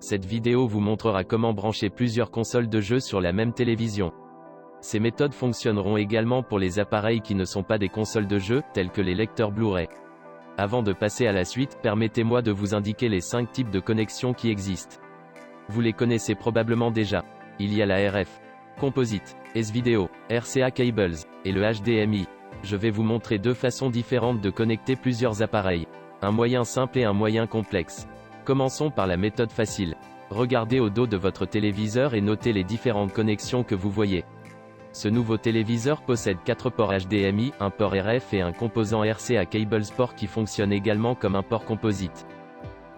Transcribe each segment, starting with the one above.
Cette vidéo vous montrera comment brancher plusieurs consoles de jeux sur la même télévision. Ces méthodes fonctionneront également pour les appareils qui ne sont pas des consoles de jeux, tels que les lecteurs Blu-ray. Avant de passer à la suite, permettez-moi de vous indiquer les 5 types de connexions qui existent. Vous les connaissez probablement déjà. Il y a la RF, Composite, S-Video, RCA Cables, et le HDMI. Je vais vous montrer deux façons différentes de connecter plusieurs appareils. Un moyen simple et un moyen complexe. Commençons par la méthode facile. Regardez au dos de votre téléviseur et notez les différentes connexions que vous voyez. Ce nouveau téléviseur possède 4 ports HDMI, un port RF et un composant RCA Cables port qui fonctionne également comme un port composite.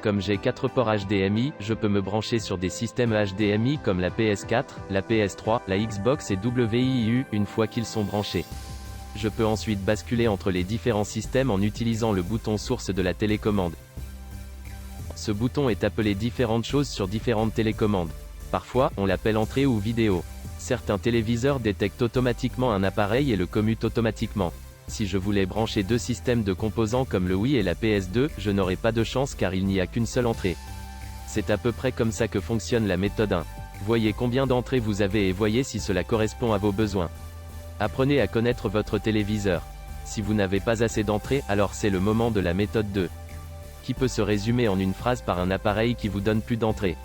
Comme j'ai 4 ports HDMI, je peux me brancher sur des systèmes HDMI comme la PS4, la PS3, la Xbox et Wii U une fois qu'ils sont branchés. Je peux ensuite basculer entre les différents systèmes en utilisant le bouton source de la télécommande. Ce bouton est appelé différentes choses sur différentes télécommandes. Parfois, on l'appelle entrée ou vidéo. Certains téléviseurs détectent automatiquement un appareil et le commutent automatiquement. Si je voulais brancher deux systèmes de composants comme le Wii et la PS2, je n'aurais pas de chance car il n'y a qu'une seule entrée. C'est à peu près comme ça que fonctionne la méthode 1. Voyez combien d'entrées vous avez et voyez si cela correspond à vos besoins. Apprenez à connaître votre téléviseur. Si vous n'avez pas assez d'entrées, alors c'est le moment de la méthode 2. Qui peut se résumer en une phrase par un appareil qui vous donne plus d'entrées.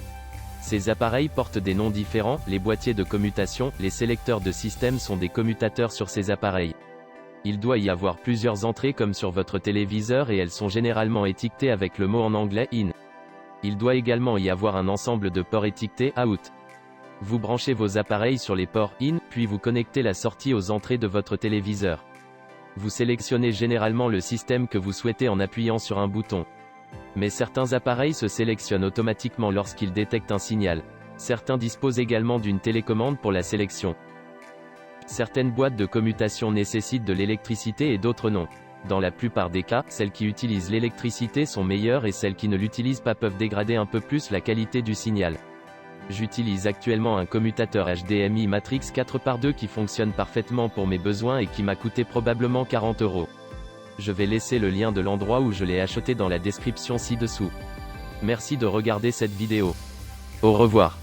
Ces appareils portent des noms différents, les boîtiers de commutation, les sélecteurs de système sont des commutateurs sur ces appareils. Il doit y avoir plusieurs entrées comme sur votre téléviseur et elles sont généralement étiquetées avec le mot en anglais « in ». Il doit également y avoir un ensemble de ports étiquetés « out ». Vous branchez vos appareils sur les ports « in », puis vous connectez la sortie aux entrées de votre téléviseur. Vous sélectionnez généralement le système que vous souhaitez en appuyant sur un bouton. Mais certains appareils se sélectionnent automatiquement lorsqu'ils détectent un signal. Certains disposent également d'une télécommande pour la sélection. Certaines boîtes de commutation nécessitent de l'électricité et d'autres non. Dans la plupart des cas, celles qui utilisent l'électricité sont meilleures et celles qui ne l'utilisent pas peuvent dégrader un peu plus la qualité du signal. J'utilise actuellement un commutateur HDMI Matrix 4x2 qui fonctionne parfaitement pour mes besoins et qui m'a coûté probablement 40 €. Je vais laisser le lien de l'endroit où je l'ai acheté dans la description ci-dessous. Merci de regarder cette vidéo. Au revoir.